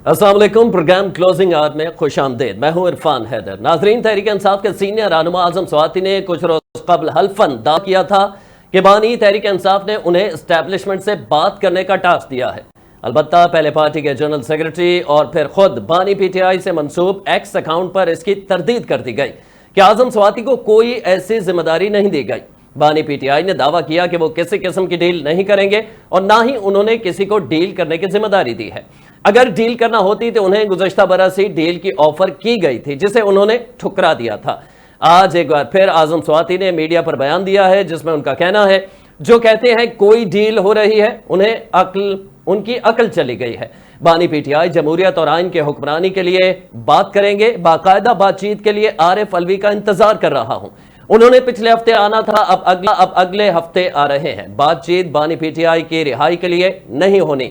अस्सलाम वालेकुम। Programme closing our में खुश आमदेद। मैं हूं इरफान हैदर। नाजरीन, तहरीक इंसाफ के सीनियर रहनुमा आजम स्वाति ने कुछ रोज कबल हल्फन दावा किया था कि बानी तहरीक इंसाफ ने उन्हें एस्टैब्लिशमेंट से बात करने का टास्क दिया है। अलबत्ता पहले पार्टी के जनरल सेक्रेटरी और फिर खुद बानी पीटीआई से मंसूब एक्स अकाउंट पर इसकी तरदीद कर दी गई कि आजम स्वाति को कोई ऐसी जिम्मेदारी नहीं दी गई। बानी पीटीआई ने दावा किया कि वो किसी किस्म की डील नहीं करेंगे और ना ही उन्होंने किसी को डील करने की जिम्मेदारी दी है। अगर डील करना होती तो उन्हें गुज़श्ता बरस ही डील की ऑफर की गई थी, जिसे उन्होंने ठुकरा दिया था। आज एक बार फिर आजम स्वाति ने मीडिया पर बयान दिया है, जिसमें उनका कहना है जो कहते हैं कोई डील हो रही है उनकी अकल चली गई है। बानी पीटीआई जमहूरियत और आइन के हुक्मरानी के लिए बात करेंगे। बाकायदा बातचीत के लिए आरिफ अलवी का इंतजार कर रहा हूं। उन्होंने पिछले हफ्ते आना था, अब अगले हफ्ते आ रहे हैं। बातचीत बानी पीटीआई की रिहाई के लिए नहीं होनी।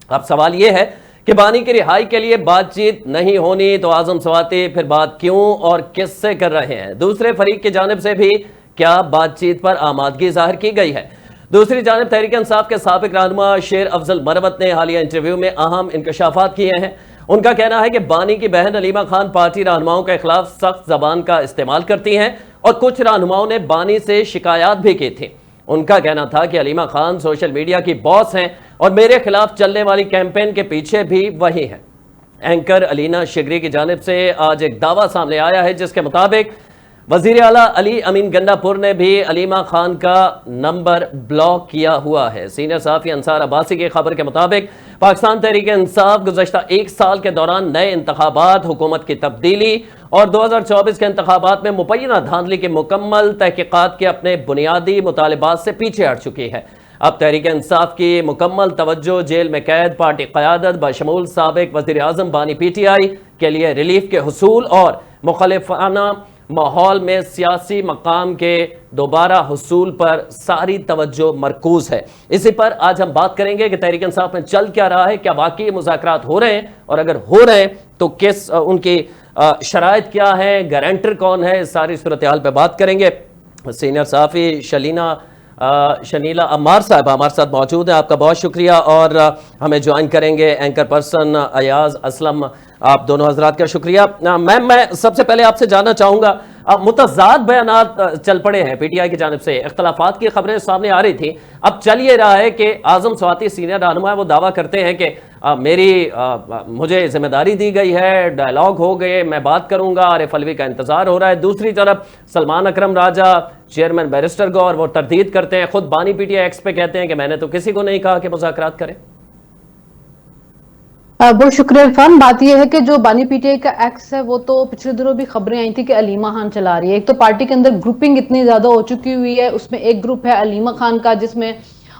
अब सवाल यह है कि बानी की रिहाई के लिए बातचीत नहीं होनी तो आजम स्वाति फिर बात क्यों और किससे कर रहे हैं? दूसरे फरीक की जानिब से भी क्या बातचीत पर आमादगी जाहिर की गई है? दूसरी जानिब तहरीक इंसाफ के साबिक रहनुमा शेर अफजल मरवत ने हालिया इंटरव्यू में अहम इंकशाफात किए हैं। उनका कहना है कि बानी की बहन अलीमा खान पार्टी रहनुमाओं के खिलाफ सख्त जबान का इस्तेमाल करती हैं और कुछ रहनुमाओं ने बानी से शिकायत भी की थी। उनका कहना था कि अलीमा खान सोशल मीडिया की बॉस हैं और मेरे खिलाफ चलने वाली कैंपेन के पीछे भी वही है। एंकर अलीना शिगरी की जानिब से आज एक दावा सामने आया है, जिसके मुताबिक वजीर आला अली अमीन गंडापुर ने भी अलीमा खान का नंबर ब्लॉक किया हुआ है। सीनियर सहाफी अंसार अब्बासी की खबर के मुताबिक पाकिस्तान तहरीक इंसाफ गुज़श्ता एक साल के दौरान नए इंतखाबात, हुकूमत की तब्दीली और 2024 के इंतखाबात में मुबैना धांधली की मुकम्मल तहकीकात के अपने बुनियादी मुतालिबात से पीछे हट चुकी है। अब तहरीक इंसाफ की मुकम्मल तवज्जो जेल में कैद पार्टी क़यादत बशमूल साबिक वज़ीर आज़म बानी पीटीआई के लिए रिलीफ के हुसूल और मुखालिफाना माहौल में सियासी मकाम के दोबारा हुसूल पर सारी तवज्जो मरकूज है। इसी पर आज हम बात करेंगे कि तहरीक इंसाफ में चल क्या रहा है, क्या वाकई मुज़ाकरात हो रहे हैं और अगर हो रहे हैं तो किस उनकी शराइत क्या है, गारंटर कौन है, इस सारी सूरत हाल पर बात करेंगे। सीनियर सहाफ़ी शनीला अम्मार साहब हमारे साथ मौजूद है। आपका बहुत शुक्रिया और हमें ज्वाइन करेंगे एंकर पर्सन अयाज असलम, आप दोनों हजरात का शुक्रिया। मैम, मैं सबसे पहले आपसे जानना चाहूँगा, मुतज़ाद बयानात चल पड़े हैं पीटीआई की जानिब से, इख्तलाफात की खबरें सामने आ रही थी। अब चल ये रहा है कि आजम स्वाति सीनियर रहनुमा वो दावा करते हैं कि मुझे जिम्मेदारी दी गई है, डायलॉग हो गए, मैं बात करूंगा, आरिफ अलवी का इंतजार हो रहा है। दूसरी तरफ सलमान अकरम राजा, चेयरमैन बैरिस्टर गौर, वो तरदीद करते हैं, खुद बानी पीटीआई एक्स पे कहते हैं कि मैंने तो किसी को नहीं कहा कि मुज़ाकरात करें। बहुत शुक्रिया इरफान। बात यह है कि जो बानी पीटीआई का एक्स है वो तो पिछले दिनों भी खबरें आई थी कि अलीमा खान चला रही है। एक तो पार्टी के अंदर ग्रुपिंग इतनी ज्यादा हो चुकी हुई है, उसमें एक ग्रुप है अलीमा खान का जिसमें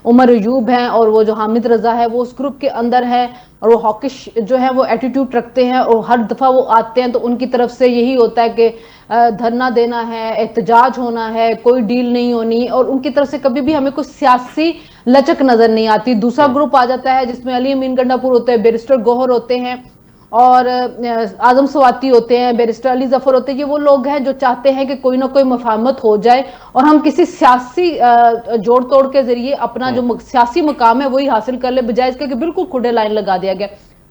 उमर अयूब है और वो जो हामिद रजा है वो उस ग्रुप के अंदर है और वो हॉकिश जो है वो एटीट्यूड रखते हैं और हर दफा वो आते हैं तो उनकी तरफ से यही होता है कि धरना देना है, एहतजाज होना है, कोई डील नहीं होनी, और उनकी तरफ से कभी भी हमें कोई सियासी लचक नजर नहीं आती। दूसरा ग्रुप आ जाता है जिसमें अली अमीन गंडापुर होते हैं, बैरिस्टर गौहर होते हैं और आजम स्वाति होते हैं, बैरिस्टर अली जफर होते हैं। ये वो लोग हैं जो चाहते हैं कि कोई ना कोई मफाहमत हो जाए और हम किसी सियासी जोड़ तोड़ के जरिए अपना जो सियासी मकाम है वही हासिल कर ले, बजाय इसके कि बिल्कुल खुले लाइन लगा दिया गया।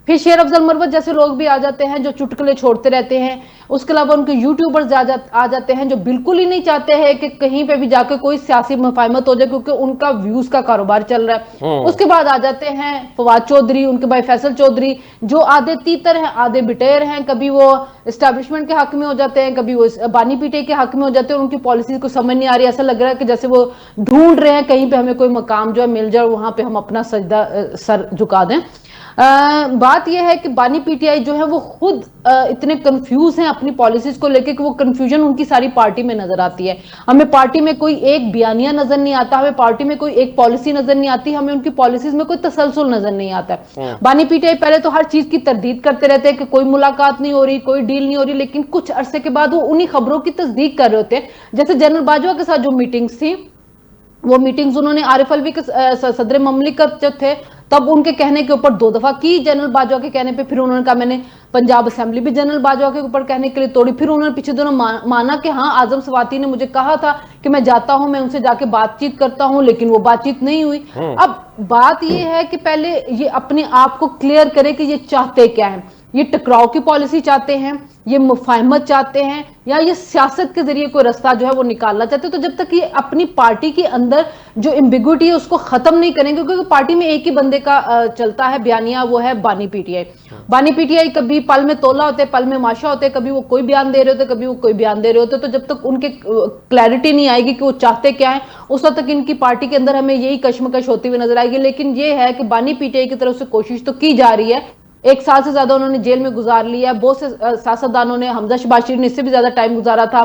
फिर शेर अफजल मरवत जैसे लोग भी आ जाते हैं जो चुटकुले छोड़ते रहते हैं। उसके अलावा उनके यूट्यूबर्स आ जाते हैं जो बिल्कुल ही नहीं चाहते हैं कि कहीं पे भी जाके कोई सियासी मुफाहमत हो जाए क्योंकि उनका व्यूज का कारोबार चल रहा है। उसके बाद आ जाते हैं फवाद चौधरी, उनके भाई फैसल चौधरी, जो आधे तीतर हैं आधे बिटेर हैं। कभी वो एस्टैब्लिशमेंट के हक में हो जाते हैं, कभी वो बानी पीटीआई के हक में हो जाते हैं। उनकी पॉलिसी को समझ नहीं आ रही, ऐसा लग रहा है कि जैसे वो ढूंढ रहे हैं कहीं पे हमें कोई मकाम जो है मिल जाए, वहां पे हम अपना सजदा सर झुका दें। बात यह है कि बानी पीटीआई जो है वो खुद इतने कंफ्यूज हैं अपनी पॉलिसीज को लेके कि वो कंफ्यूजन उनकी सारी पार्टी में नजर आती है। हमें पार्टी में कोई एक बयानिया नजर नहीं आता, हमें पार्टी में कोई एक पॉलिसी नजर नहीं आती, हमें उनकी पॉलिसीज में कोई तसलसल नजर नहीं आता है। बानी पीटीआई पहले तो हर चीज की तरदीद करते रहते हैं कि कोई मुलाकात नहीं हो रही, कोई डील नहीं हो रही, लेकिन कुछ अरसे के बाद वो उन्हीं खबरों की तस्दीक कर रहे होते हैं। जैसे जनरल बाजवा के साथ जो मीटिंग्स थी, वो मीटिंग्स उन्होंने आरिफ अलवी के सदर ममलिकत जो थे तब उनके कहने के ऊपर 2 दफा की जनरल बाजवा के कहने पे, फिर उन्होंने कहा मैंने पंजाब असेंबली भी जनरल बाजवा के ऊपर कहने के लिए तोड़ी, फिर उन्होंने पीछे दोनों माना कि हाँ आजम स्वाति ने मुझे कहा था कि मैं जाता हूं, मैं उनसे जाके बातचीत करता हूं, लेकिन वो बातचीत नहीं हुई। अब बात ये है कि पहले ये अपने आप को क्लियर करे कि ये चाहते क्या है, ये टकराव की पॉलिसी चाहते हैं, ये मुफाहमत चाहते हैं, या ये सियासत के जरिए कोई रास्ता जो है वो निकालना चाहते हैं। तो जब तक ये अपनी पार्टी के अंदर जो एम्बिग्विटी है उसको खत्म नहीं करेंगे, क्योंकि पार्टी में एक ही बंदे का चलता है बयानिया, वो है बानी पीटीआई। बानी पीटीआई कभी पल में तोला होते, पल में माशा होते, कभी वो कोई बयान दे रहे होते, कभी वो कोई बयान दे रहे होते। तो जब तक उनके क्लैरिटी नहीं आएगी कि वो चाहते क्या है, उस वक्त तक इनकी पार्टी के अंदर हमें यही कश्मकश होती हुई नजर आएगी। लेकिन ये है कि बानी पीटीआई की तरफ से कोशिश तो की जा रही है, 1 साल से ज्यादा उन्होंने जेल में गुजार लिया है, बहुत से सियासतदानों ने, हमजा शबाशिर ने इससे भी ज्यादा टाइम गुजारा था,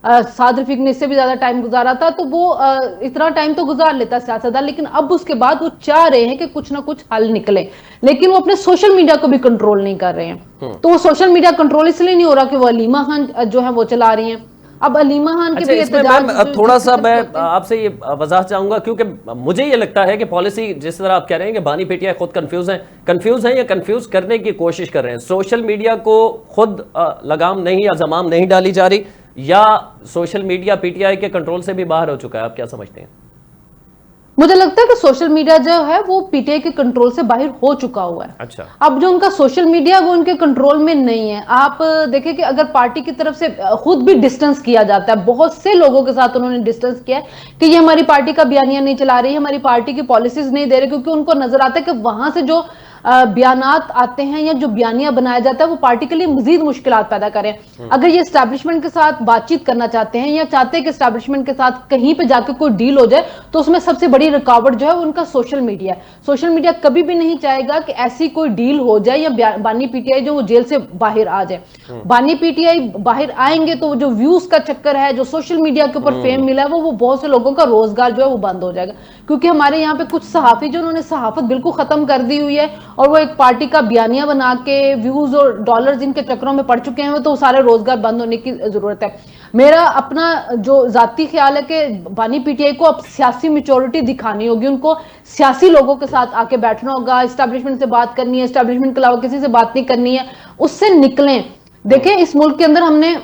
साद रफीक ने इससे भी ज्यादा टाइम गुजारा था, तो वो इतना टाइम तो गुजार लेता है सियासतदान। लेकिन अब उसके बाद वो चाह रहे हैं कि कुछ ना कुछ हल निकले, लेकिन वो अपने सोशल मीडिया को भी कंट्रोल नहीं कर रहे हैं। तो वो सोशल मीडिया कंट्रोल इसलिए नहीं हो रहा कि वो अलीमा खान जो है वो चला रही हैं। अब अलीमा खान के भी एहतजाज, थोड़ा सा मैं आपसे ये वजाहत चाहूंगा, क्योंकि मुझे ये लगता है कि पॉलिसी जिस तरह आप कह रहे हैं कि बानी पीटीआई खुद कंफ्यूज हैं या कंफ्यूज करने की कोशिश कर रहे हैं, सोशल मीडिया को खुद लगाम नहीं या जमाम नहीं डाली जा रही, या सोशल मीडिया पीटीआई के कंट्रोल से भी बाहर हो चुका है, आप क्या समझते हैं? मुझे लगता है कि सोशल मीडिया जो है वो पीटीआई के कंट्रोल से बाहर हो चुका हुआ है। अच्छा, अब जो उनका सोशल मीडिया वो उनके कंट्रोल में नहीं है। आप देखें कि अगर पार्टी की तरफ से खुद भी डिस्टेंस किया जाता है, बहुत से लोगों के साथ उन्होंने डिस्टेंस किया है कि ये हमारी पार्टी का बयानिया नहीं चला रही है, हमारी पार्टी की पॉलिसीज नहीं दे रहे, क्योंकि उनको नजर आता है कि वहां से जो बयानात आते हैं या जो बयानिया बनाया जाता है वो पार्टी के लिए मजीद मुश्किलात पैदा करें। अगर ये एस्टैब्लिशमेंट के साथ बातचीत करना चाहते हैं या चाहते हैं कि एस्टैब्लिशमेंट के साथ कहीं पे जाकर कोई डील हो जाए, तो उसमें सबसे बड़ी रुकावट जो है उनका सोशल मीडिया है। सोशल मीडिया कभी भी नहीं चाहेगा कि ऐसी कोई डील हो जाए या बानी पीटीआई जो वो जेल से बाहर आ जाए। बानी पीटीआई बाहर आएंगे तो जो व्यूज का चक्कर है, जो सोशल मीडिया के ऊपर फेम मिला है, वो बहुत से लोगों का रोजगार जो है वो बंद हो जाएगा। क्योंकि हमारे यहाँ पे कुछ सहाफी जो उन्होंने सहाफत बिल्कुल खत्म कर दी हुई है और वो एक पार्टी का बयानिया बना के व्यूज और डॉलर जिनके चक्करों में पड़ चुके हैं, तो सारे रोजगार बंद होने की जरूरत है। मेरा अपना जो जाती ख्याल है कि बानी पीटीआई को अब सियासी मैच्योरिटी दिखानी होगी, उनको सियासी लोगों के साथ आके बैठना होगा, एस्टैब्लिशमेंट से बात करनी है, एस्टैब्लिशमेंट के अलावा किसी से बात नहीं करनी है, उससे निकलें। देखें इस मुल्क के अंदर हमने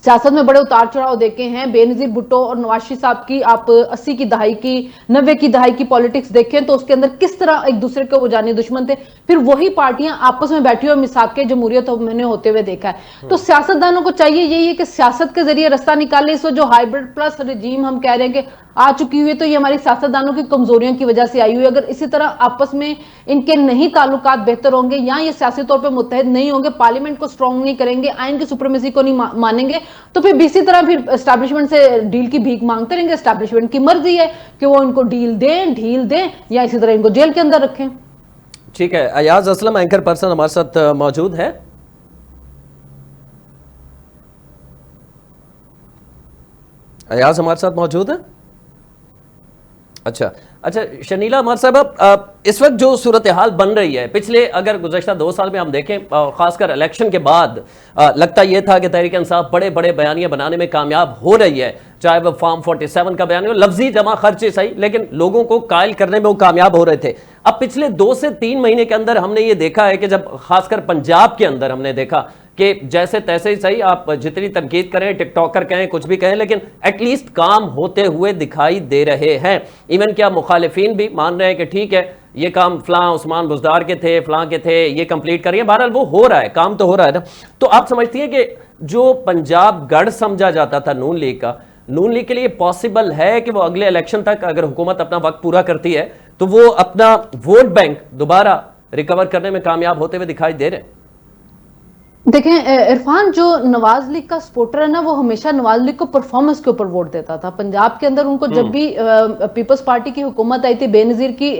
सियासत में बड़े उतार चढ़ाव देखे हैं। बेनजीर भुट्टो और नवाज शरीफ साहब की आप 80 की दहाई की 90 की दहाई की पॉलिटिक्स देखें तो उसके अंदर किस तरह एक दूसरे के वो जाने दुश्मन थे, फिर वही पार्टियां आपस में बैठी और मिसाक के जमहूरियत मैंने होते हुए देखा है। तो सियासतदानों को चाहिए यही है कि सियासत के जरिए रास्ता निकाले। इस जो हाइब्रिड प्लस रजीम हम कह रहे हैं कि आ चुकी हुई है, तो ये हमारी सियासतदानों की कमजोरियों की वजह से आई हुई है। अगर इसी तरह आपस में इनके नहीं ताल्लुकात बेहतर होंगे या ये सियासी तौर पे मुत्तहिद नहीं होंगे, पार्लियामेंट को स्ट्रांग नहीं करेंगे, आइन की सुप्रीमेसी को नहीं मानेंगे, तो फिर इसी तरह फिर एस्टैब्लिशमेंट से डील की भीख मांगते रहेंगे। एस्टैब्लिशमेंट की मर्जी है कि वो इनको ढील दें या इसी तरह इनको जेल के अंदर रखें। ठीक है, अयाज असलम एंकर पर्सन हमारे साथ मौजूद है। अयाज हमारे साथ मौजूद है। अच्छा, शनीला अमर साहब, इस वक्त जो सूरत हाल बन रही है, पिछले अगर गुज़श्ता 2 साल में हम देखें, खासकर इलेक्शन के बाद लगता यह था कि तहरीक इंसाफ बड़े बड़े बयानियां बनाने में कामयाब हो रही है, चाहे वह फॉर्म 47 का बयान हो, लफ्जी जमा खर्चे सही, लेकिन लोगों को कायल करने में वो कामयाब हो रहे थे। अब पिछले 2 से 3 महीने के अंदर हमने ये देखा है कि जब खासकर पंजाब के अंदर हमने देखा कि जैसे तैसे ही सही, आप जितनी तनकीद करें, टिकटॉकर कहें, कुछ भी कहें, लेकिन एटलीस्ट काम होते हुए दिखाई दे रहे हैं। इवन क्या मुखालिफिन भी मान रहे हैं कि ठीक है ये काम फलां उस्मान बुजदार के थे, फलां के थे, ये कंप्लीट करिए। बहरहाल वो हो रहा है, काम तो हो रहा है ना। तो आप समझती हैं कि जो पंजाब गढ़ समझा जाता था नून लीग का, नून लीग के लिए पॉसिबल है कि वो अगले इलेक्शन तक अगर हुकूमत अपना वक्त पूरा करती है तो वो अपना वोट बैंक दोबारा रिकवर करने में कामयाब होते हुए दिखाई दे रहे हैं? देखें इरफान, जो नवाज लीग का सपोर्टर है ना, वो हमेशा नवाज लीग को परफॉर्मेंस के ऊपर वोट देता था। पंजाब के अंदर उनको जब भी पीपल्स पार्टी की हुकूमत आई थी बेनजीर की,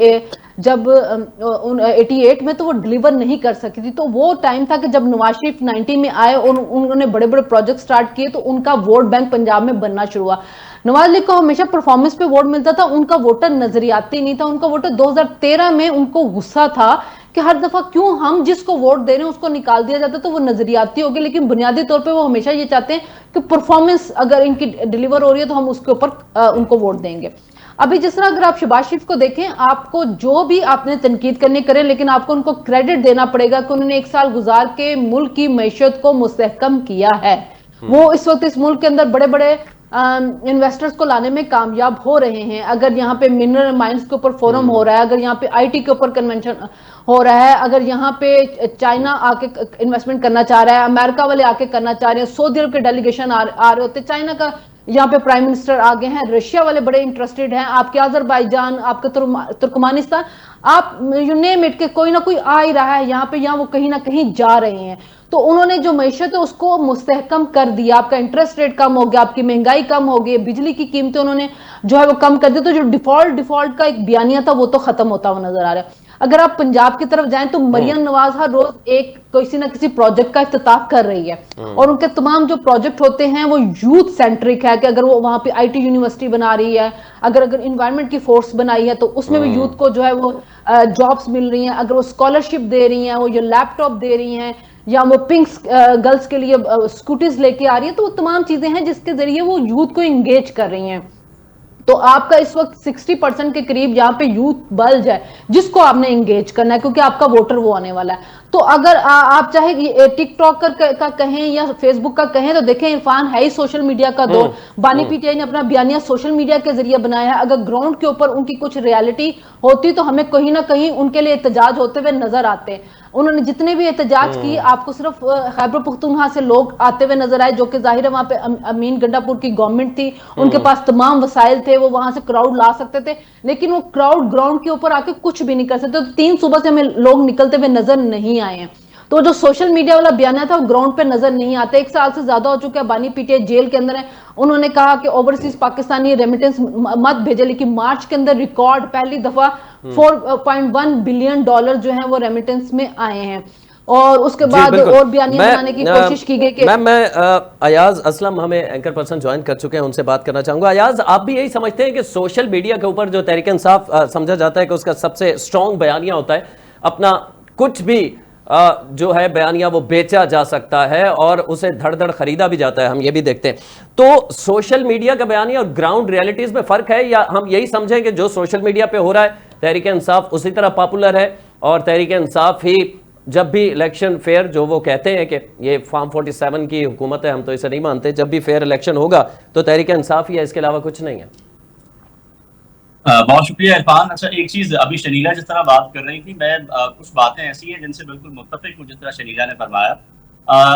जब 88 में, तो वो डिलीवर नहीं कर सकी थी। तो वो टाइम था कि जब नवाज शरीफ 90 में आए और उन्होंने बड़े बड़े प्रोजेक्ट स्टार्ट किए तो उनका वोट बैंक पंजाब में बनना शुरू हुआ। नवाज लीग को हमेशा परफॉर्मेंस पे वोट मिलता था, उनका वोटर नजरियाती नहीं था। उनका वोटर 2013 में उनको गुस्सा था कि हर दफा क्यों हम जिसको वोट दे रहे हैं उसको निकाल दिया जाता, तो वो नजरियाती होगी। लेकिन बुनियादी तौर पे वो हमेशा ये चाहते हैं कि परफॉर्मेंस अगर इनकी डिलीवर हो रही है तो हम उसके ऊपर उनको वोट देंगे। अभी जिस तरह अगर आप शहबाज शरीफ को देखें, आपको जो भी आपने तनकीद करनी करे, लेकिन आपको उनको क्रेडिट देना पड़ेगा कि उन्होंने एक साल गुजार के मुल्क की मैशत को मुस्तहकम किया है। वो इस वक्त इस मुल्क के अंदर बड़े बड़े इन्वेस्टर्स को लाने में कामयाब हो रहे हैं। अगर यहाँ पे मिनरल माइंस के ऊपर फोरम हो रहा है, अगर यहाँ पे आईटी के ऊपर कन्वेंशन हो रहा है, अगर यहाँ पे चाइना आके इन्वेस्टमेंट करना चाह रहा है, अमेरिका वाले आके करना चाह रहे हैं, सऊदी अरब के डेलीगेशन आ रहे होते, चाइना का यहाँ पे प्राइम मिनिस्टर आगे हैं, रशिया वाले बड़े इंटरेस्टेड हैं, आपके अजरबैजान, आपके तुर्कमानिस्तान, आप यू नेम इट के कोई ना कोई आ ही रहा है यहाँ पे, यहाँ वो कहीं ना कहीं जा रहे हैं। तो उन्होंने जो मैशत है उसको मुस्तहकम कर दिया, आपका इंटरेस्ट रेट कम हो गया, आपकी महंगाई कम हो गई, बिजली की कीमतें उन्होंने जो है वो कम कर दी। तो जो डिफॉल्ट का एक बयानिया था वो तो खत्म होता हुआ नजर आ रहा है। अगर आप पंजाब की तरफ जाएं तो मरियम नवाज हर रोज एक किसी ना किसी प्रोजेक्ट का इफ्तिताह कर रही है, और उनके तमाम जो प्रोजेक्ट होते हैं वो यूथ सेंट्रिक है, कि अगर वो वहां पे आईटी यूनिवर्सिटी बना रही है, अगर इन्वायरमेंट की फोर्स बनाई है तो उसमें भी यूथ को जो है वो जॉब्स मिल रही हैं, अगर वो स्कॉलरशिप दे रही हैं, वो ये लैपटॉप दे रही हैं, या वो पिंक गर्ल्स के लिए स्कूटीज लेके आ रही है, तो वो तमाम चीजें हैं जिसके जरिए वो यूथ को इंगेज कर रही हैं। तो आपका इस वक्त 60% के करीब यहाँ पे यूथ बल्ज है जिसको आपने एंगेज करना है, क्योंकि आपका वोटर वो आने वाला है। तो अगर आप चाहे टिकटॉक का कहें या फेसबुक का कहें, तो देखें इरफान है ही सोशल मीडिया का दौर। बानी पीटीआई ने अपना बयानिया सोशल मीडिया के जरिए बनाया है। अगर ग्राउंड के ऊपर उनकी कुछ रियलिटी होती तो हमें कहीं ना कहीं उनके लिए एहतजाज होते हुए नजर आते। उन्होंने जितने भी एहतजाज किए, आपको सिर्फ खैबर पख्तूनख्वा से लोग आते हुए नजर आए, जो कि जाहिर है वहां पे अमीन गंडापुर की गवर्नमेंट थी, उनके पास तमाम वसाइल थे, वो वहां से क्राउड ला सकते थे, लेकिन वो क्राउड ग्राउंड के ऊपर आके कुछ भी नहीं कर सकते। तो 3 सूबों से हमें लोग निकलते हुए नजर नहीं आए हैं। तो जो सोशल मीडिया वाला बयान था वो ग्राउंड पे नजर नहीं आता। 1 साल से ज्यादा हो चुका है, बानी पीटीआई जेल के अंदर है। उन्होंने कहा कि ओवरसीज पाकिस्तानी रेमिटेंस मत भेजे, लेकिन मार्च के अंदर रिकॉर्ड पहली दफा $4.1 बिलियन जो है वो रेमिटेंस में आए हैं, और उसके बाद और बयानियां बनाने की कोशिश की गई। मैं अयाज असलम हमें एंकर पर्सन ज्वाइन कर चुके हैं, उनसे बात करना चाहूंगा। अयाज, आप भी यही समझते हैं कि सोशल मीडिया के ऊपर जो तहरीक इंसाफ समझा जाता है कि उसका सबसे स्ट्रॉन्ग बयानिया होता है, अपना कुछ भी जो है बयानिया वो बेचा जा सकता है और उसे धड़ धड़ खरीदा भी जाता है, हम ये भी देखते हैं। तो सोशल मीडिया का बयानिया और ग्राउंड रियलिटीज में फर्क है, या हम यही समझें कि जो सोशल मीडिया पे हो रहा है तहरीक इंसाफ उसी तरह पॉपुलर है, और तहरीक इंसाफ ही जब भी इलेक्शन फेयर, जो वो कहते हैं कि ये फॉर्म 47 की हुकूमत है, हम तो इसे नहीं मानते, जब भी फेयर इलेक्शन होगा तो तहरीक इंसाफ ही है, इसके अलावा कुछ नहीं है। बहुत शुक्रिया इरफान। अच्छा, एक चीज अभी शनीला जिस तरह बात कर रही थी, मैं कुछ बातें ऐसी हैं जिनसे बिल्कुल मुत्तफिक हूं जिस तरह शनीला ने फरमाया।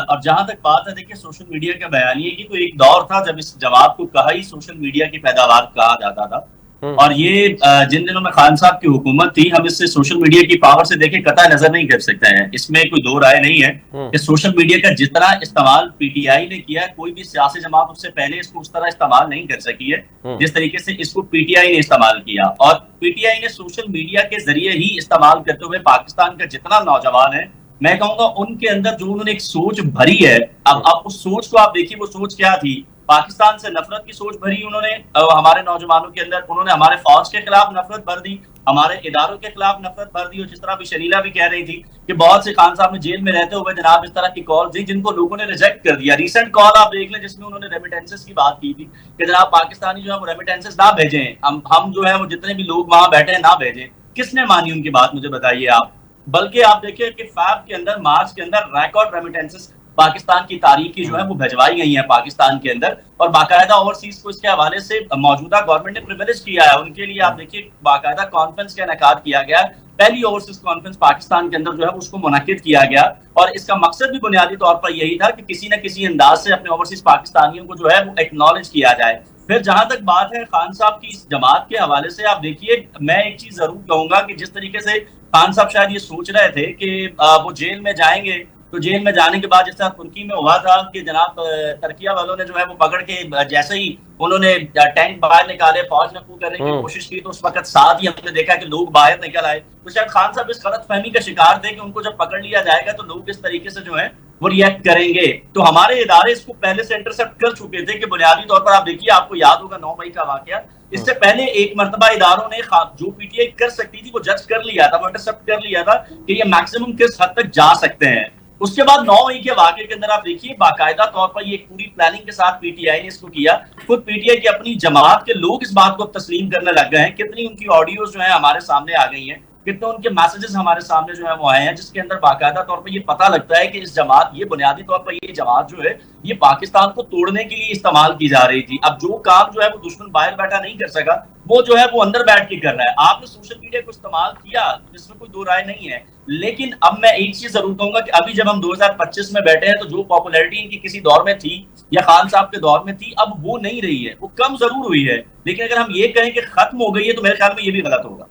और जहां तक बात है, देखिए सोशल मीडिया के बयानिए की, तो एक दौर था जब इस जवाब को कहा ही सोशल मीडिया की पैदावार कहा जाता था, और ये जिन दिनों में खान साहब की हुकूमत थी, हम इससे सोशल मीडिया की पावर से देखे कतई नजर नहीं कर सकते हैं, इसमें कोई दो राय नहीं है कि सोशल मीडिया का जितना इस्तेमाल पीटीआई ने किया, कोई भी सियासी जमात उससे पहले इसको उस तरह इस्तेमाल नहीं कर सकी है जिस तरीके से इसको पीटीआई ने इस्तेमाल किया। और पीटीआई ने सोशल मीडिया के जरिए ही इस्तेमाल करते हुए पाकिस्तान का जितना नौजवान है, मैं कहूंगा उनके अंदर जो उन्होंने एक सोच भरी है, अब उस सोच को आप देखिए, वो सोच क्या थी। पाकिस्तान से नफरत की सोच भरी उन्होंने हमारे नौजवानों के अंदर, उन्होंने हमारे फौज के खिलाफ नफरत भर दी, हमारे इदारों के खिलाफ नफरत भर दी। और जिस तरह अभी शनीला भी कह रही थी कि बहुत से खान साहब ने जेल में रहते हुए जनाब इस तरह की कॉल दी जिनको लोगों ने रिजेक्ट कर दिया। रिसेंट कॉल आप देख लें जिसमें उन्होंने रेमिटेंसेस की बात की थी कि जनाब पाकिस्तानी जो है वो रेमिटेंसेस ना भेजें, हम जो है वो जितने भी लोग वहां बैठे हैं ना भेजें। किसने मानी उनकी बात, मुझे बताइए आप। बल्कि आप देखिए कि फैब के अंदर, मार्च के अंदर रिकॉर्ड रेमिटेंसेस पाकिस्तान की तारीख की जो है वो भिजवाई गई है पाकिस्तान के अंदर, और बाकायदा ओवरसीज को इसके हवाले से मौजूदा गवर्नमेंट ने प्रिविलेज किया है। उनके लिए आप देखिए बाकायदा कॉन्फ्रेंस का इनेकाद किया गया, पहली ओवरसीज कॉन्फ्रेंस पाकिस्तान के अंदर जो है उसको मुनक्किद किया गया, और इसका मकसद भी बुनियादी तौर पर यही था कि किसी न किसी अंदाज से अपने ओवरसीज पाकिस्तानियों को जो है वो एक्नॉलेज किया जाए। फिर जहां तक बात है खान साहब की इस जमात के हवाले से, आप देखिए मैं एक चीज जरूर कहूंगा कि जिस तरीके से खान साहब शायद ये सोच रहे थे कि वो जेल में जाएंगे, तो जेल में जाने के बाद जिस तरह तुर्की में हुआ था कि जनाब तुर्किया वालों ने जो है वो पकड़ के जैसे ही उन्होंने टैंक बाहर निकाले, फौज ने करने की कोशिश की, तो उस वक्त साथ ही हमने देखा कि लोग बाहर निकल आए। तो शायद खान साहब इस गलतफहमी का शिकार थे कि उनको जब पकड़ लिया जाएगा तो लोग इस तरीके से जो है वो रिएक्ट करेंगे। तो हमारे इदारे इसको पहले से इंटरसेप्ट कर चुके थे कि बुनियादी तौर पर आप देखिए, आपको याद होगा 9 मई का वाकया, इससे पहले एक मरतबा इदारों ने जो पीटीआई कर सकती थी वो जज कर लिया था, वो इंटरसेप्ट कर लिया था कि ये मैक्सिमम किस हद तक जा सकते हैं। उसके बाद 9 मई के वाकये के अंदर आप देखिए बाकायदा तौर पर ये पूरी प्लानिंग के साथ पीटीआई ने इसको किया। खुद पीटीआई की अपनी जमात के लोग इस बात को तस्लीम करने लग गए हैं। कितनी उनकी ऑडियोज जो है हमारे सामने आ गई हैं, कितने उनके मैसेजेस हमारे सामने जो है वो आए हैं, जिसके अंदर बाकायदा तौर पर ये पता लगता है कि इस जमात, ये बुनियादी तौर पर ये जमात जो है ये पाकिस्तान को तोड़ने के लिए इस्तेमाल की जा रही थी। अब जो काम जो है वो दुश्मन बाहर बैठा नहीं कर सका, वो जो है वो अंदर बैठ के कर रहा है। आपने सोशल मीडिया को इस्तेमाल किया, जिसमें कोई दो राय नहीं है, लेकिन अब मैं एक चीज जरूर कहूंगा कि अभी जब हम 2025 में बैठे हैं तो जो पॉपुलैरिटी इनकी किसी दौर में थी या खान साहब के दौर में थी, अब वो नहीं रही है। वो कम जरूर हुई है, लेकिन अगर हम ये कहें कि खत्म हो गई है तो मेरे ख्याल में ये भी गलत होगा।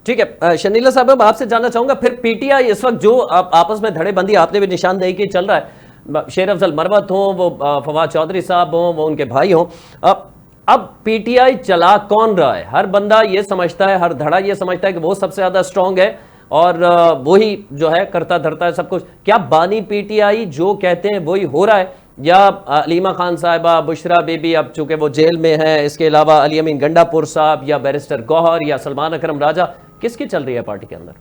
ठीक है शनीला साहब, अब आपसे जानना चाहूंगा फिर पीटीआई इस वक्त जो आपस में धड़ेबंदी आपने भी निशानदेही की चल रहा है, शेर अफजल मरवत हो, वो फवाद चौधरी साहब हो, वो उनके भाई हो, अब पीटीआई चला कौन रहा है? हर बंदा ये समझता है, हर धड़ा ये समझता है कि वो सबसे ज्यादा स्ट्रांग है और वही जो है करता धरता है सब कुछ। क्या बानी पीटीआई जो कहते हैं वही हो रहा है, या अलीमा खान साहिबा, बुशरा बीबी अब चूंकि वो जेल में है, इसके अलावा अली अमीन गंडापुर साहब या बैरिस्टर गौहर या सलमान अकरम राजा, किसकी चल रही है पार्टी के अंदर?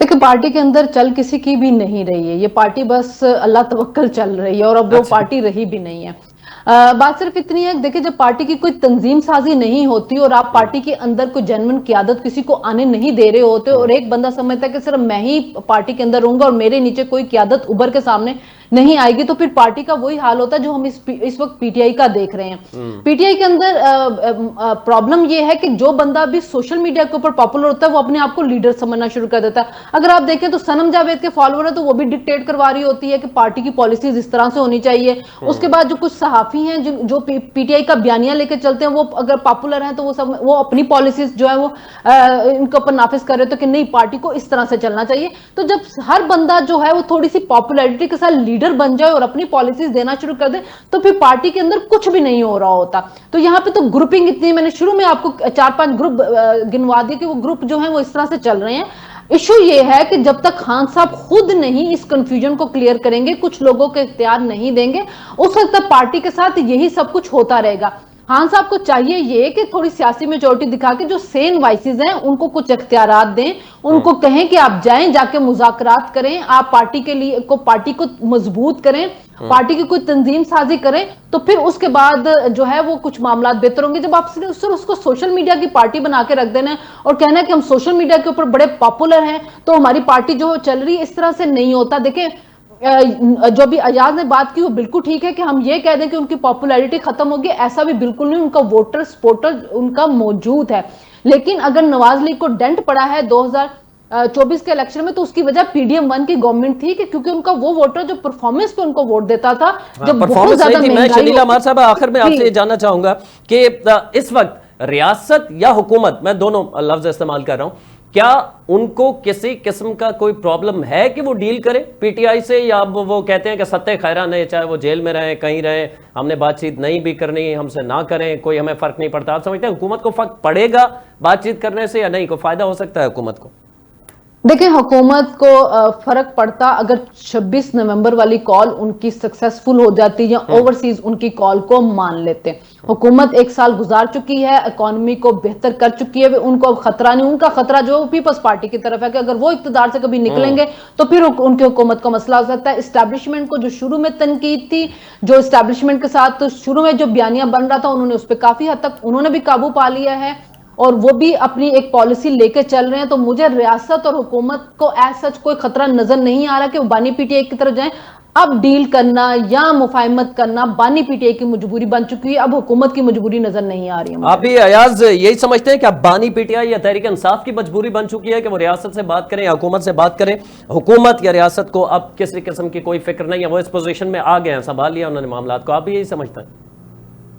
देखिए, पार्टी के अंदर चल किसी की भी नहीं रही है। ये पार्टी बस अल्लाह तवक्कल चल रही है और अब वो पार्टी रही भी नहीं है। बात सिर्फ इतनी है, देखिए जब पार्टी की कोई तंजीम साजी नहीं होती और आप पार्टी के अंदर कोई जेन्युइन क़यादत किसी को आने नहीं दे रहे होते और एक बंदा समझता है कि सिर्फ मैं ही पार्टी के अंदर रहूंगा और मेरे नीचे कोई क़यादत उभर के सामने नहीं आएगी, तो फिर पार्टी का वही हाल होता है जो हम इस वक्त पीटीआई का देख रहे हैं। पीटीआई के अंदर प्रॉब्लम यह है कि जो बंदा भी सोशल मीडिया के ऊपर पॉपुलर होता है वो अपने आप को लीडर समझना शुरू कर देता है। अगर आप देखें तो सनम जावेद के फॉलोअर है तो वो भी डिक्टेट करवा रही होती है कि पार्टी की पॉलिसीज इस तरह से होनी चाहिए। उसके बाद जो कुछ सहाफी हैं जो पीटीआई का बयानिया लेके चलते हैं, वो अगर पॉपुलर हैं तो वो अपनी पॉलिसीज जो है वो इनके ऊपर नाफिज कर रहे थे कि नहीं पार्टी को इस तरह से चलना चाहिए। तो जब हर बंदा जो है वो थोड़ी सी पॉपुलैरिटी के साथ लीडर बन जाए और अपनी पॉलिसीज देना शुरू कर दे तो फिर पार्टी के अंदर कुछ भी नहीं हो रहा होता। तो यहाँ पे तो ग्रुपिंग इतनी, मैंने शुरू में आपको 4-5 ग्रुप गिनवा दिए कि वो ग्रुप जो है वो इस तरह से चल रहे हैं। इशू ये है कि जब तक खान साहब खुद नहीं इस कंफ्यूजन को क्लियर करेंगे, कुछ लोगों के इख्तियार नहीं देंगे, उस वक्त तक पार्टी के साथ यही सब कुछ होता रहेगा। खान साहब को चाहिए ये कि थोड़ी सियासी मेजोरिटी दिखा के जो सेन वाइसेस हैं उनको कुछ इख्तियारात दें, उनको कहें कि आप जाएं, जाके मुज़ाकरात करें, आप पार्टी के लिए पार्टी को मजबूत करें, पार्टी की कोई तंजीम साजी करें, तो फिर उसके बाद जो है वो कुछ मामला बेहतर होंगे। जब आप सिर्फ उसको सोशल मीडिया की पार्टी बना के रख देना है और कहना है कि हम सोशल मीडिया के ऊपर बड़े पॉपुलर हैं तो हमारी पार्टी जो चल रही है, इस तरह से नहीं होता। देखिए जो भी अयाज ने बात की वो बिल्कुल ठीक है कि हम ये कह दें कि उनकी पॉपुलैरिटी खत्म होगी, ऐसा भी बिल्कुल नहीं। उनका वोटर सपोर्टर उनका मौजूद है, लेकिन अगर नवाज लीग को डेंट पड़ा है 2024 के इलेक्शन में तो उसकी वजह PDM-1 की गवर्नमेंट थी कि क्योंकि उनका वो वोटर जो परफॉर्मेंस पे उनको वोट देता था, जब बहुत ज्यादा मैं शनीला मार साहब आखिर में आपसे जानना चाहूंगा कि इस वक्त रियासत या हुकूमत, मैं दोनों लफ्ज इस्तेमाल कर रहा हूं, क्या उनको किसी किस्म का कोई प्रॉब्लम है कि वो डील करे पीटीआई से, या वो कहते हैं कि सत्ते खैरान है, चाहे वो जेल में रहें कहीं रहें, हमने बातचीत नहीं भी करनी, हमसे ना करें, कोई हमें फर्क नहीं पड़ता? आप समझते हैं हुकूमत को फर्क पड़ेगा बातचीत करने से या नहीं? कोई फायदा हो सकता है हुकूमत को? देखिए, हुकूमत को फर्क पड़ता अगर 26 नवंबर वाली कॉल उनकी सक्सेसफुल हो जाती या ओवरसीज उनकी कॉल को मान लेते। हुकूमत 1 साल गुजार चुकी है, इकोनॉमी को बेहतर कर चुकी है, उनको अब खतरा नहीं। उनका खतरा जो पीपल्स पार्टी की तरफ है कि अगर वो इक्तदार से कभी निकलेंगे तो फिर उनकी हुकूमत का मसला हो सकता है। इस्टेब्लिशमेंट को जो शुरू में तनकीद थी, जो इस्टेब्लिशमेंट के साथ शुरू में जो बयानिया बन रहा था, उन्होंने उस पर काफी हद तक उन्होंने भी काबू पा लिया है और वो भी अपनी एक पॉलिसी लेके चल रहे हैं। तो मुझे रियासत और हुकूमत को एज सच कोई खतरा नजर नहीं आ रहा कि वो बानी पीटीआई की तरफ जाएं। अब डील करना या मुफाहमत करना बानी पीटीआई की मजबूरी बन चुकी है, अब हुकूमत की मजबूरी नजर नहीं आ रही है। आप भी अयाज यही समझते हैं कि अब बानी पीटीआई या तहरीक इंसाफ की मजबूरी बन चुकी है कि वो रियासत से बात करें या हुकूमत से बात करें? हुकूमत या रियासत को अब किसी किस्म की कोई फिक्र नहीं है, वो इस पोजीशन में आ गए हैं, संभाल लिया उन्होंने मामला को। आप भी यही समझते हैं?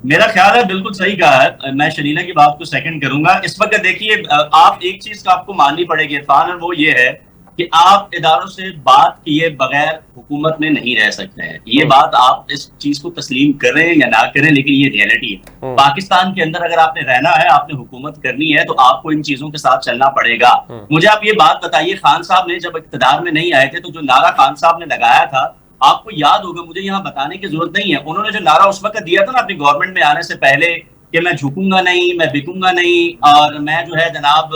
मेरा ख्याल है बिल्कुल सही कहा है। मैं शरीना की बात को सेकंड करूंगा। इस वक्त देखिए, आप एक चीज का आपको माननी पड़ेगी इरफान, और वो ये है कि आप इदारों से बात किए बगैर हुकूमत में नहीं रह सकते हैं। ये बात आप इस चीज को तस्लीम करें या ना करें, लेकिन ये रियलिटी है। पाकिस्तान के अंदर अगर आपने रहना है, आपने हुकूमत करनी है, तो आपको इन चीजों के साथ चलना पड़ेगा। मुझे आप ये बात बताइए, खान साहब ने जब इक़्तिदार में नहीं आए थे तो जो नारा खान साहब ने लगाया था, आपको याद होगा, मुझे यहाँ बताने की जरूरत नहीं है, उन्होंने जो नारा उस वक्त दिया था ना अपनी गवर्नमेंट में आने से पहले कि मैं झुकूंगा नहीं, मैं बिकूंगा नहीं, और मैं जो है जनाब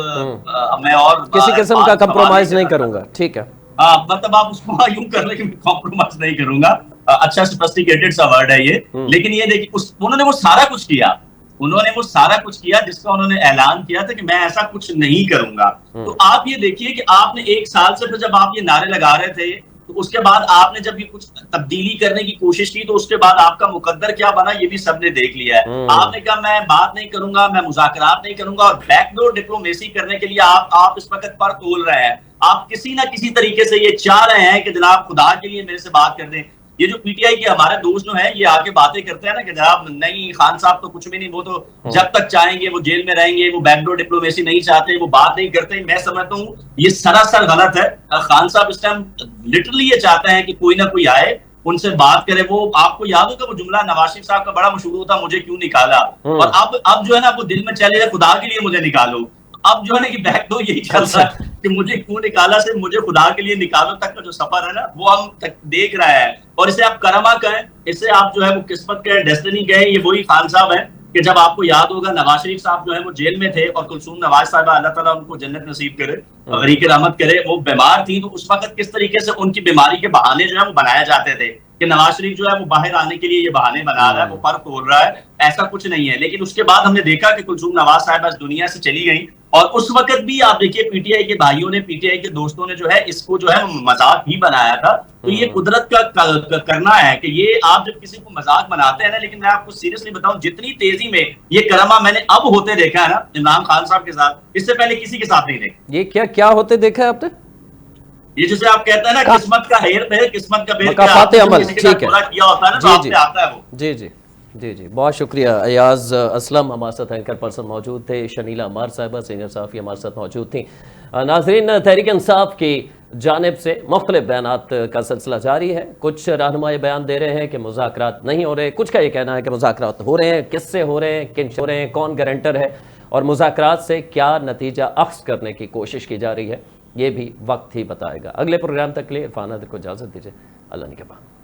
मैं और किसी किस्म का कंप्रोमाइज नहीं करूंगा। ठीक है, मतलब आप उसको यूं कर ले कि मैं कॉम्प्रोमाइज नहीं करूंगा, अच्छा सोफिस्टिकेटेड सा वर्ड है ये। लेकिन ये देखिए उन्होंने वो सारा कुछ किया, उन्होंने वो सारा कुछ किया जिसका उन्होंने ऐलान किया था कि मैं ऐसा कुछ नहीं करूंगा। तो आप ये देखिए कि आपने 1 साल से फिर जब आप ये नारे लगा रहे थे, तो उसके बाद आपने जब ये कुछ तब्दीली करने की कोशिश की, तो उसके बाद आपका मुकद्दर क्या बना ये भी सबने देख लिया है। आपने कहा मैं बात नहीं करूंगा, मैं मुज़ाकरात नहीं करूंगा, और बैकडोर डिप्लोमेसी करने के लिए आप इस वक्त पर तोल रहे हैं। आप किसी ना किसी तरीके से ये चाह रहे हैं कि जनाब खुदा के लिए मेरे से बात कर दें। ये जो पीटीआई के हमारे दोस्त जो हैं, ये आके बातें करते हैं ना कि जनाब नहीं खान साहब तो कुछ भी नहीं, वो तो जब तक चाहेंगे वो जेल में रहेंगे, वो बैकडोर डिप्लोमेसी नहीं चाहते, वो बात नहीं करते। मैं समझता हूँ ये सरासर गलत है। खान साहब इस टाइम लिटरली ये चाहते हैं कि कोई ना कोई आए, उनसे बात करे। वो आपको याद होगा वो जुमला नवाज शरीफ साहब का बड़ा मशहूर होता, मुझे क्यों निकाला। और अब जो है ना वो दिल में चले खुदा के लिए मुझे निकालो। अब जो है ना कि बैकडोर यही चल रहा है कि मुझे क्यों निकाला से मुझे खुदा के लिए निकालो तक का जो सफर है ना वो हम तक देख रहा है। और इसे आप करमा कहें, इसे आप जो है वो किस्मत कहें, डेस्टिनी कहें, ये वही खान साहब है कि जब आपको याद होगा नवाज शरीफ साहब जो है वो जेल में थे और कुलसूम नवाज साहब अल्लाह ताला उनको जन्नत नसीब करे, गरीक रहमत करे, वो बीमार थी। तो उस वक्त किस तरीके से उनकी बीमारी के बहाने जो है वो बनाए जाते थे कि नवाज शरीफ जो है वो बाहर आने के लिए ये बहाने बना रहा है, वो पर तोड़ रहा है, ऐसा कुछ नहीं है। लेकिन उसके बाद हमने देखा कि कुलसूम नवाज साहब इस दुनिया से चली गई, और उस वक्त भी आप देखिए पीटीआई के भाइयों ने, पीटीआई के दोस्तों ने जो है इसको जो है मजाक ही बनाया था। तो ये कुदरत का करना है कि ये आप जब किसी को मजाक बनाते हैं ना, लेकिन मैं आपको सीरियसली बताऊं जितनी तेजी में ये करमा मैंने अब होते देखा है ना इमरान खान साहब के साथ, इससे पहले किसी के साथ नहीं देखा। ये क्या होते देखा है आपने? ये जैसे आप कहते हैं ना किस्मत का हेर फेर, किस्मत का बेर अमल, ठीक है, किया होता है ना, तो आपसे आता है वो। जी जी जी जी, बहुत शुक्रिया। अयाज असलम हमारे साथ एंकर पर्सन मौजूद थे, शनीला अमार साहिबा सीनियर सहाफ़ी हमारे साथ मौजूद थी। नाजरीन, तहरीक इंसाफ की जानिब से मुख्तलिफ बयानात का सिलसिला जारी है। कुछ रहनुमा बयान दे रहे हैं कि मुज़ाकरात नहीं हो रहे, कुछ का ये कहना है कि मुज़ाकरात हो रहे हैं, किससे हो रहे हैं, किन से हो रहे हैं, कौन गारंटर है, और मुज़ाकरात से क्या नतीजा अख्ज़ करने की कोशिश की जा रही है, ये भी वक्त ही बताएगा। अगले प्रोग्राम तक के लिए इरफान को इजाज़त दीजिए। अल्लाह निगहबान।